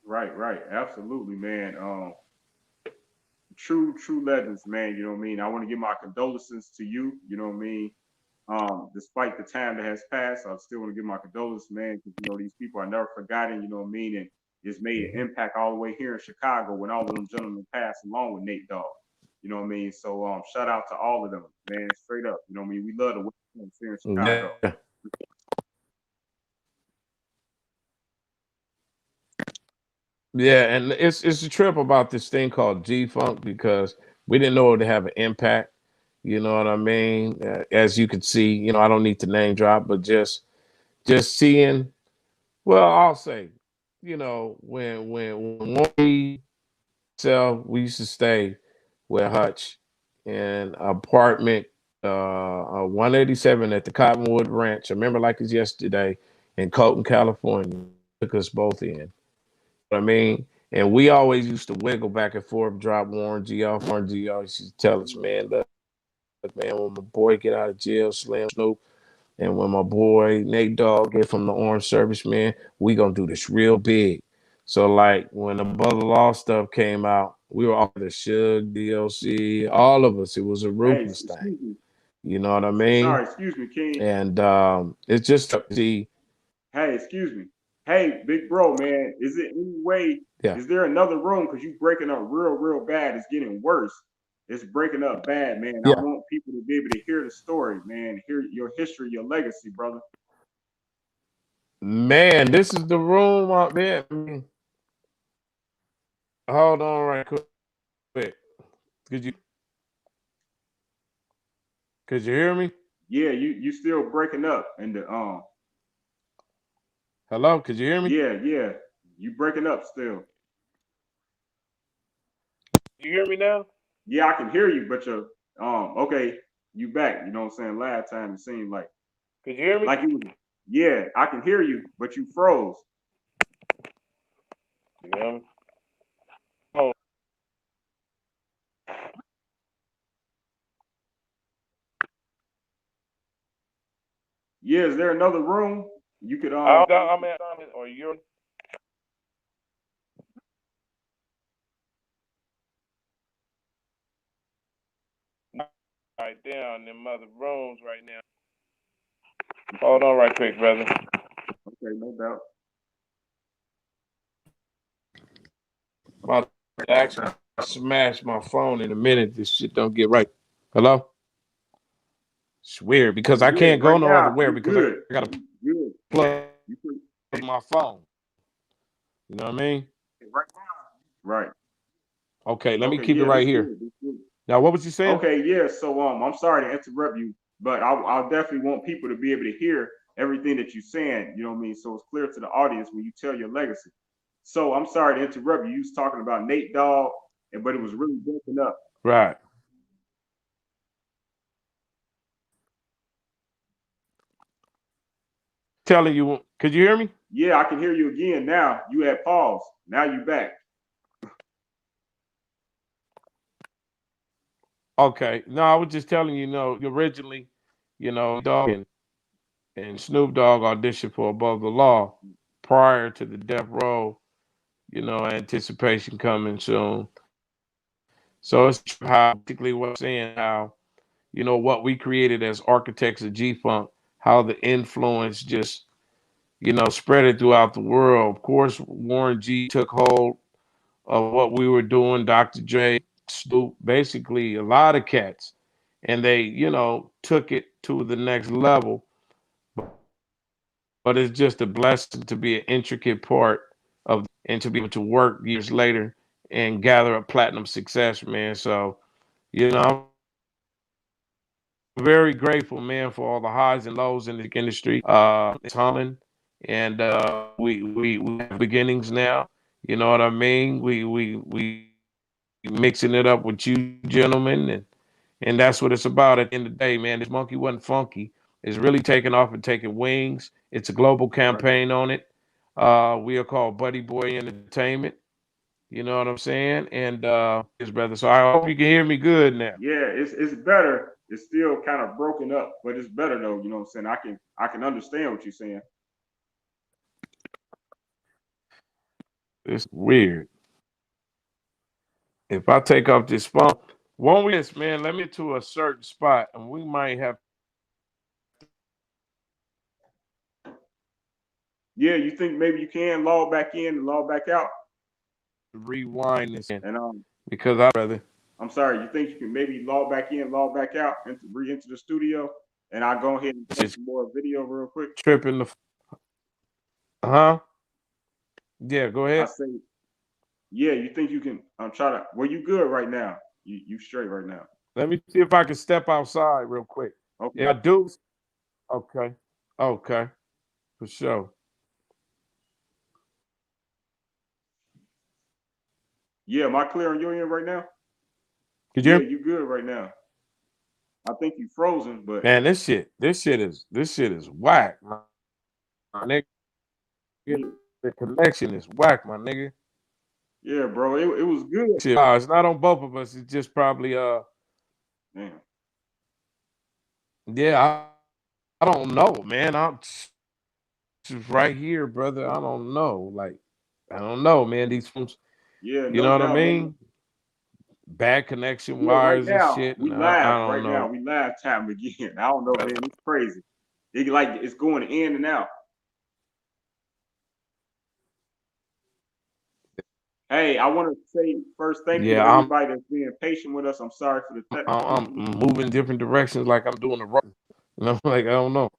Right. Absolutely, man. True legends, man. You know what I mean? I want to give my condolences to you. You know what I mean? Despite the time that has passed, I still want to give my condolences, man, because you know these people are never forgotten. You know what I mean? And it's made an impact all the way here in Chicago when all of them gentlemen passed along with Nate Dogg. You know what I mean? So shout out to all of them, man. Straight up. You know what I mean? We love the West Coast here in Chicago. Yeah. Yeah, and it's a trip about this thing called GFUNK because we didn't know it would have an impact. You know what I mean? As you could see, you know, I don't need to name drop, but just seeing. Well, I'll say, you know, when we used to stay with Hutch in an apartment, 187 at the Cottonwood Ranch. I remember like it's yesterday in Colton, California. Took us both in. I mean, and we always used to wiggle back and forth, drop Warren G off. Warren G always used to tell us, man, look, man, when my boy get out of jail, Slim Snoop, and when my boy Nate Dogg get from the Orange Service, man, we gonna do this real big. So like when the Brother Law stuff came out, we were all the Suge, DLC, all of us. It was a Hey, Ruthless thing. excuse me. You know what I mean? Sorry, excuse me, King. And it's just see, Hey, excuse me. Hey, big bro, man. Is it any way? yeah, Is there another room? Because you breaking up real bad. It's getting worse. It's breaking up bad, man. I yeah. want people to be able to hear the story, man. Hear your history, your legacy, brother. Man, this is the room out there. I mean, hold on right quick. Could you could you hear me? Yeah, you still breaking up, and the Hello, could you hear me? yeah, you breaking up still. You hear me now? Yeah, I can hear you, but you're okay, you back. You know what I'm saying? Last time it seemed Could you hear me? like you was, yeah, I can hear you, but you froze. Yeah. Oh, Yeah, is there another room you could I'm at or you're right down in mother rooms right now. Hold on right quick, brother. Okay, no doubt. About to actually smash my phone in a minute. This shit don't get right. Hello? It's weird because I Yeah, can't go right no other now where you because good. I gotta Good. plug You good. my phone. You know what I mean? Right now. Right. Okay, let me Okay, keep it yeah, right this here. good. This good. Now, what was you saying? Okay, yeah. So I'm sorry to interrupt you, but I'll definitely want people to be able to hear everything that you're saying. You know what I mean? So it's clear to the audience when you tell your legacy. So I'm sorry to interrupt you. You was talking about Nate Dogg, but it was really broken up. Right. Telling you, could you hear me? Yeah, I can hear you again now. You had paused. Now you back. Okay. No, I was just telling you, originally, Dogg and Snoop Dogg auditioned for Above the Law prior to the Death Row, anticipation coming soon. So it's how basically what I'm saying, how, what we created as architects of G-Funk, how the influence just, spread it throughout the world. Of course, Warren G took hold of what we were doing, Dr. Dre, Snoop, basically a lot of cats. And they, took it to the next level. But it's just a blessing to be an intricate part of and to be able to work years later and gather a platinum success, man. So, I'm very grateful, man, for all the highs and lows in the industry. It's humbling, and we have beginnings now. You know what I mean? We mixing it up with you gentlemen, and that's what it's about at the end of the day, man. This monkey wasn't funky. It's really taking off and taking wings. It's a global Right. campaign on it. We are called Budeboy Entertainment. You know what I'm saying? And his brother. So I hope you can hear me good now. Yeah, it's better. It's still kind of broken up, but it's better though. You know what I'm saying? I can understand what you're saying. It's weird. If I take off this phone, won't we this, man? Let me get to a certain spot and we might have Yeah, you think maybe you can log back in and log back out? to rewind this in And because I'd rather I'm sorry, you think you can maybe log back in, log back out, and re-enter the studio? And I'll go ahead and take just some more video real quick. tripping the yeah, go I ahead. say, yeah, you think you can try to well, you good right now. You straight right now. Let me see if I can step outside real quick. Okay. Yeah, I do. Okay. Okay. For sure. Yeah, am I clear on your end right now? Could Yeah, you you good right now. I think you frozen, but man, this shit is whack, my nigga. The connection is whack, my nigga. yeah, bro, it was good. Shit, it's not on both of us. It's just probably Damn. yeah, I don't know, man. I'm just right here, brother. I don't know. Like, I don't know, man. These phones, Yeah, you no know what I doubt, man. mean? Bad connection Yeah, right wires and now shit. we And I live. don't Right now know. we live time again. I don't know, man. It's crazy. It's going in and out. Hey, I want to say first, thank you to Yeah, everybody that's being patient with us. I'm sorry for the technical I'm issues. moving different directions like I'm doing the rock. You know, like I don't know.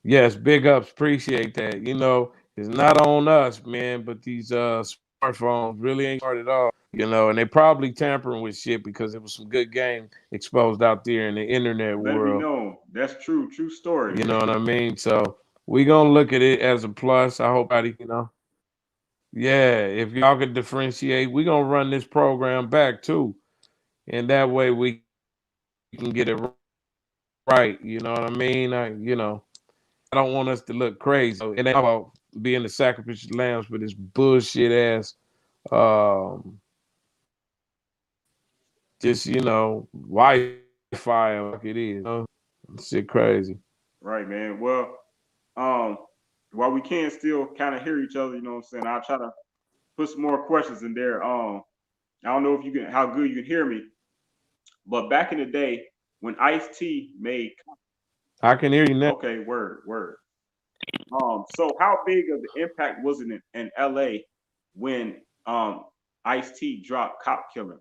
Yes, big ups, appreciate that. You know, it's not on us, man, but these smartphones really ain't hard at all. You know, and they probably tampering with shit because there was some good game exposed out there in the internet Let it be world. known. That's true. True story. You know what I mean? So we gonna look at it as a plus. I hope yeah, if y'all could differentiate, we gonna run this program back too. And that way we can get it right. You know what I mean? I don't want us to look crazy. So it ain't about being the sacrificial lambs for this bullshit ass, um, just Wi-Fi like it is. You know? Shit crazy. Right, man. Well, um, while we can still kind of hear each other, you know what I'm saying? I'll try to put some more questions in there. I don't know if you can how good you can hear me, but back in the day when Ice-T made I can hear you now. okay, word. So how big of the impact was it in LA when Ice-T dropped Cop Killer?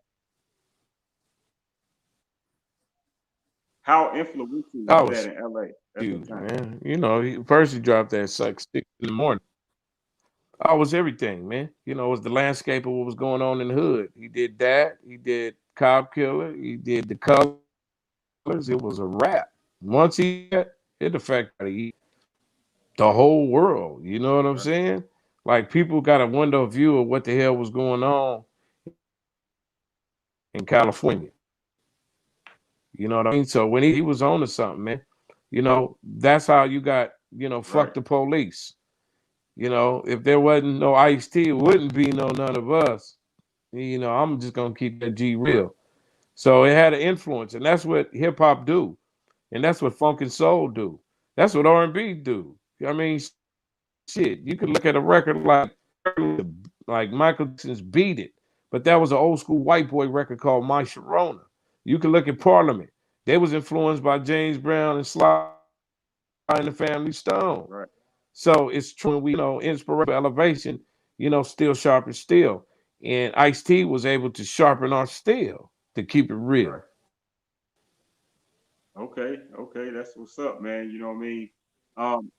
How influential was I that was in LA at that huge, time? man. You know, first he dropped that like 6 in the morning. I was everything, man. You know, it was the landscape of what was going on in the hood. He did that. He did Cop Killer. He did the colors. It was a wrap. Once he it affected the whole world. You know what I'm Right, saying? Like people got a window view of what the hell was going on in California. You know what I mean? So when he was on to something, man, you know, that's how you got, right, fuck the police. You know, if there wasn't no Ice-T, it wouldn't be no none of us. You know, I'm just gonna keep that G right, real. So it had an influence, and that's what hip hop do, and that's what funk and soul do. That's what R&B do. I mean, shit, you could look at a record like Michael Jackson's "Beat It," but that was an old school white boy record called "My Sharona." You could look at Parliament; they was influenced by James Brown and Sly and the Family Stone. right, So it's true. We inspiration, elevation. Still sharp as steel, and Ice T was able to sharpen our steel to keep it real. right. Okay, that's what's up, man. You know what I mean? Um,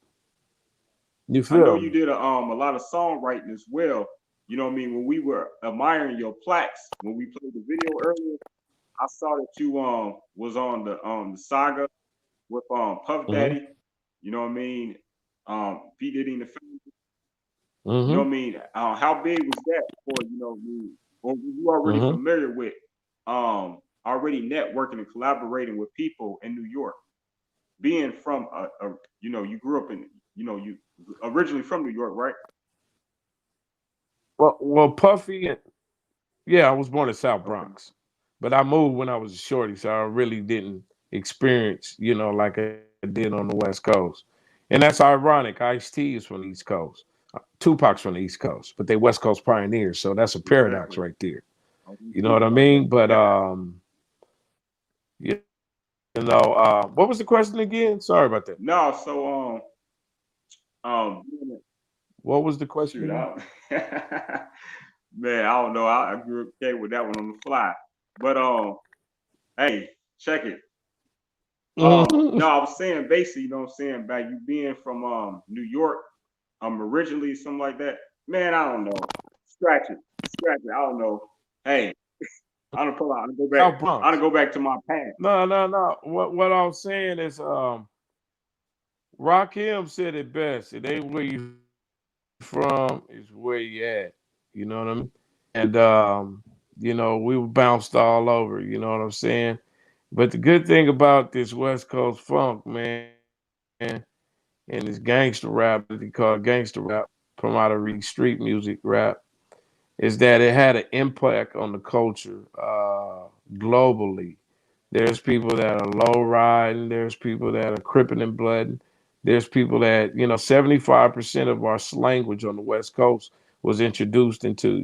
You I know feel you me? did a lot of songwriting as well. you know what I mean, when we were admiring your plaques, when we played the video earlier, I saw that you was on the saga with Puff Mm-hmm. Daddy, you know what I mean, P Diddy and the family, you know Mm-hmm. what I mean. How big was that for you know me, or were you already Mm-hmm. familiar with already networking and collaborating with people in New York, being from you know you grew up in you know you originally from New York, right? Well, Puffy, yeah, I was born in South Okay. Bronx, but I moved when I was a shorty, so I really didn't experience, like I did on the West Coast. And that's ironic. Ice-T is from the East Coast. Tupac's from the East Coast, but they West Coast pioneers, so that's a paradox Exactly. right there. I was gonna You know speak what I about that. mean? But you what was the question again? Sorry about that. No, so What was the question shoot, again? man, I don't know. I grew up okay with that one on the fly. But hey, check it. Mhm. No, I was saying basically, you know what I'm saying, by you being from New York, originally, something like that. Man, I don't know. Scratch it. Scratch it. I don't know. Hey, I don't pull out. I go back. South I don't Bronx. go back to my past. No, no, no. What I was saying is Rakim said it best. It ain't where you from, it's where you at. You know what I mean? And we were bounced all over, you know what I'm saying? But the good thing about this West Coast funk, man, and this gangster rap that they call gangster rap from out of street music rap, is that it had an impact on the culture globally. There's people that are low riding. There's people that are cripping and blooding. There's people that 75% of our language on the West Coast was introduced into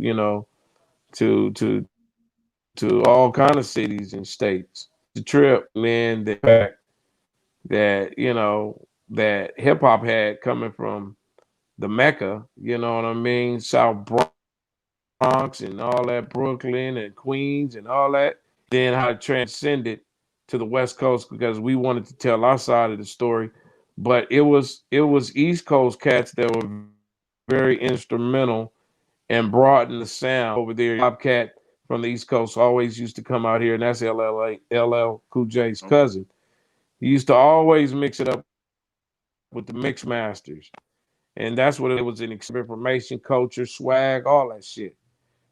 to all kind of cities and states. The trip, man, the fact that that hip hop had coming from the Mecca, you know what I mean, South Bronx and all that, Brooklyn and Queens and all that. Then how it transcended to the West Coast because we wanted to tell our side of the story. But it was East Coast cats that were very instrumental and broadened the sound over there. Bobcat from the East Coast always used to come out here, and that's LL Cool J's Okay. cousin. He used to always mix it up with the mix masters. And that's what it was, an information, culture, swag, all that shit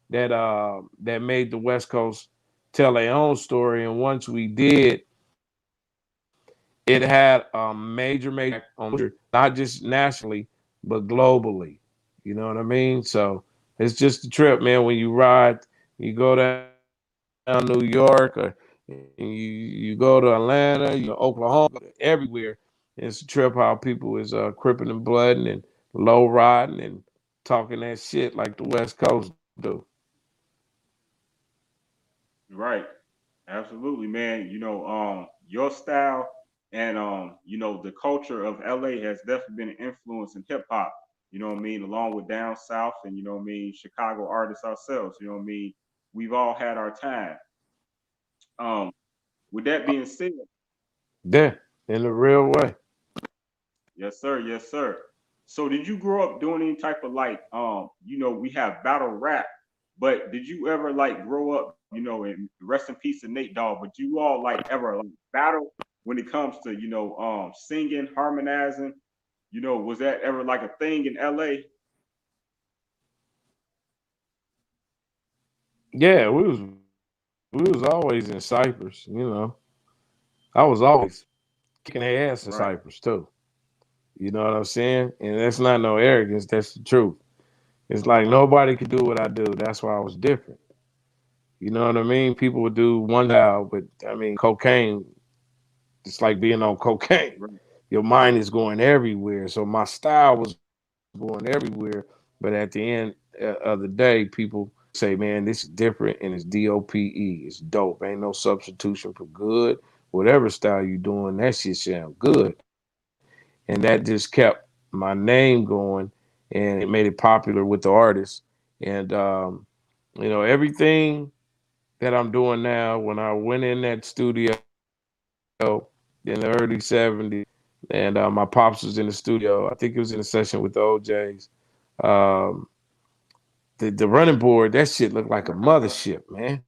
that made the West Coast tell their own story. And once we did, it had a major on not just nationally but globally. You know what I mean? So it's just a trip, man. When you ride, you go down New York, or you go to Atlanta, Oklahoma, everywhere. It's a trip how people is cripping and blooding and low riding and talking that shit like the West Coast do. Right. Absolutely, man. Your style and the culture of LA has definitely been an influence in hip hop. You know what I mean? Along with down south and you know what I mean, Chicago artists ourselves. You know what I mean? We've all had our time. Um, with that being said, Yeah, in a real way. yes, sir, yes, sir. So did you grow up doing any type of like we have battle rap, but did you ever like grow up, and rest in peace to Nate Dogg, but you all like ever like battle when it comes to, singing, harmonizing, was that ever like a thing in LA? Yeah, we was always in Cypress. I was always kicking their ass in Right. Cypress too. You know what I'm saying? And that's not no arrogance, that's the truth. It's like nobody could do what I do. That's why I was different. You know what I mean? People would do one style, but I mean cocaine, it's like being on cocaine. Right. Your mind is going everywhere. So my style was going everywhere. But at the end of the day, people say, man, this is different and it's DOPE. It's dope. Ain't no substitution for good. Whatever style you doing, that shit sound good. And that just kept my name going and it made it popular with the artists. And, everything that I'm doing now, when I went in that studio in the early 70s, and my pops was in the studio. I think it was in a session with the OJs. Um, the running board, that shit looked like a mothership, man.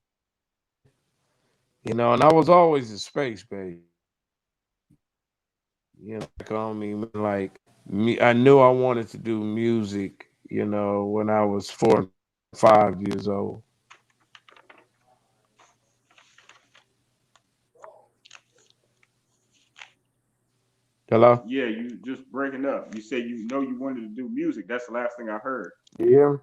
You know, and I was always in space, baby. You know, like, I mean, like me, I knew I wanted to do music, you know, when I was 4 5 years old. Hello? Yeah, you just breaking up. You said you know you wanted to do music. That's the last thing I heard. Yeah.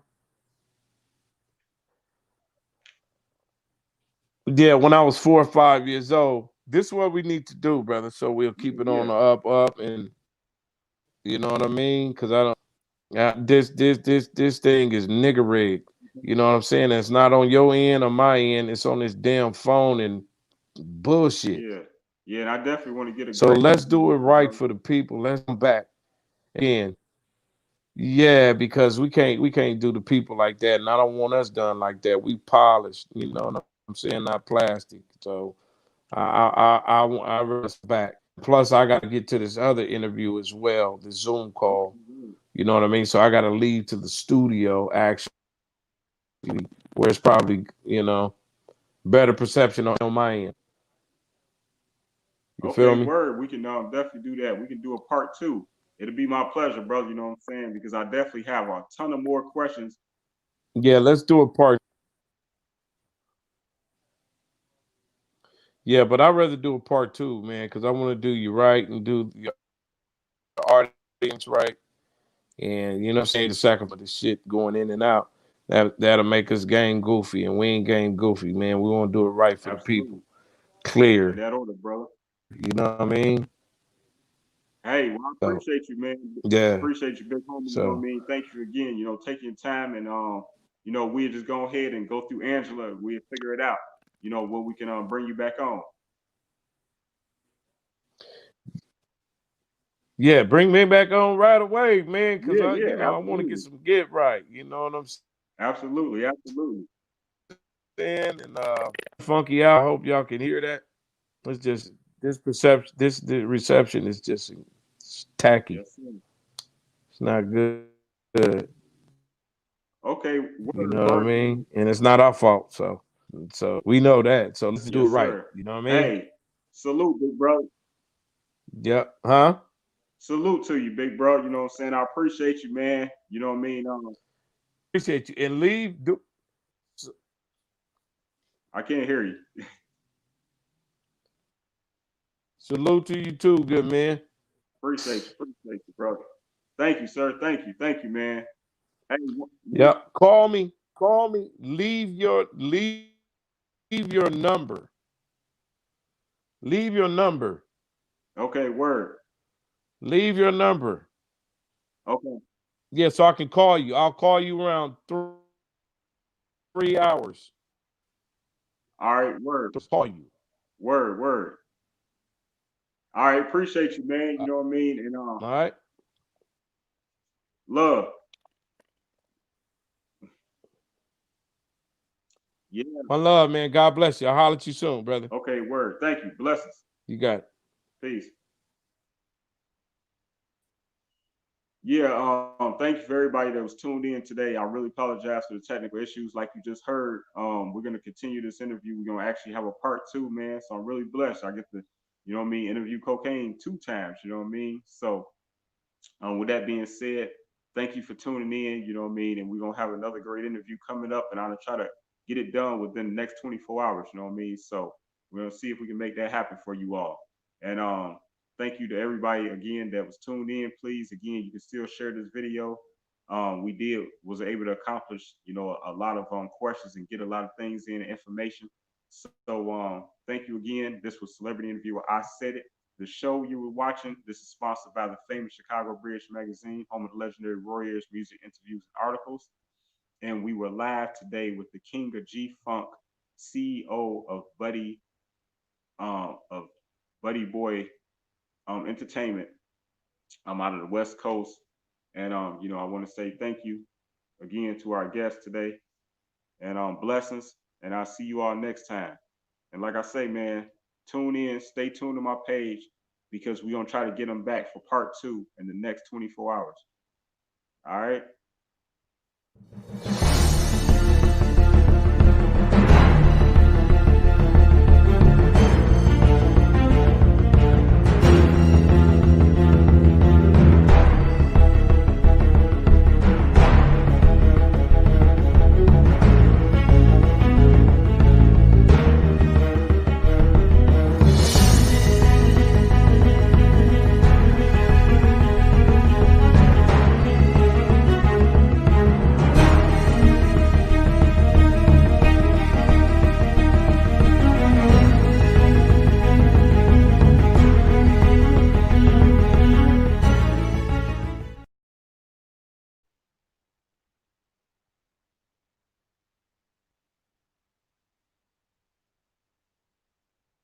Yeah, when I was 4 or 5 years old. This is what we need to do, brother. So we'll keep it on Yeah, the up, and you know what I mean? Because I don't. This thing is nigger rigged. You know what I'm saying? It's not on your end or my end. It's on this damn phone and bullshit. yeah, yeah. And I definitely want to get a So great let's interview do it with you, right brother. for the people. Let's come back again. Yeah, because we can't do the people like that, and I don't want us done like that. We polished, you know what I'm saying, not plastic. So I rest back. Plus, I got to get to this other interview as well, the Zoom call. Okay, You know what I mean? So I got to leave to the studio actually, where it's probably better perception on my end. You okay, feel me? word. We can definitely do that. We can do a part two. It'll be my pleasure, brother. You know what I'm saying? Because I definitely have a ton of more questions. Yeah, let's do a part. Yeah, but I'd rather do a part two, man, because I want to do you right and do the audience right. And you know what I'm saying, the sacrifice the shit going in and out. That'll make us game goofy, and we ain't game goofy, man. We want to do it right for the Absolutely. people. In Clear. that order, brother. You know what I mean? Hey, well, I So appreciate you, man. yeah. Appreciate you, big homie. You know what I So mean? Thank you again. Taking your time and we'll just go ahead and go through Angela. We'll figure it out. What we can bring you back on. yeah, bring me back on right away, man, because Yeah, I, yeah, I want to get absolutely. some get right. You know what I'm Absolutely, absolutely. saying? And funky out. I hope y'all can hear that. It's just this perception, the reception is just it's tacky. Yes, sir. It's not good. You Okay, word, know what I word. mean? And it's not our fault. So we know that. So let's do it Yes, right. sir. You know what I mean? Hey, salute, big bro. Yep. Huh? Salute to you, big bro. You know what I'm saying? I appreciate you, man. You know what I mean? Appreciate you. And leave. I can't hear you. Salute to you too, good man. Appreciate you, brother. Thank you, sir. Thank you, man. Hey, Yep. Call me. Call me. Leave your number. Leave your number. okay, word. Leave your number. Okay. Yeah, so I can call you. I'll call you around 3 hours All right, word. to call you. Word, word. All right, appreciate you, man. You know what I mean? And All right. love. Yeah. My love, man. God bless you. I'll holler at you soon, brother. Okay, word. Thank you. Blessings. You got it. Peace. Yeah, thank you for everybody that was tuned in today. I really apologize for the technical issues. Like you just heard, we're gonna continue this interview. We're gonna actually have a part two, man. So I'm really blessed. I get to, interview KOKANE 2 times. You know what I mean? So with that being said, thank you for tuning in. You know what I mean? And we're gonna have another great interview coming up, and I'm gonna try to get it done within the next 24 hours. You know what I mean? So we're gonna see if we can make that happen for you all. And thank you to everybody again that was tuned in. Please, again, you can still share this video. Was able to accomplish, a lot of questions and get a lot of things in information. So thank you again. This was Celebrity Interviewer. I Said It. The show you were watching, this is sponsored by the famous Chicago Bridge magazine, home of the legendary Warriors, music, interviews, and articles. And we were live today with the king of GFUNK, CEO of Budeboy Entertainment. I'm out of the West Coast. And I want to say thank you again to our guests today. And blessings. And I'll see you all next time. And like I say, man, tune in, stay tuned to my page because we're going to try to get them back for part two in the next 24 hours. All right.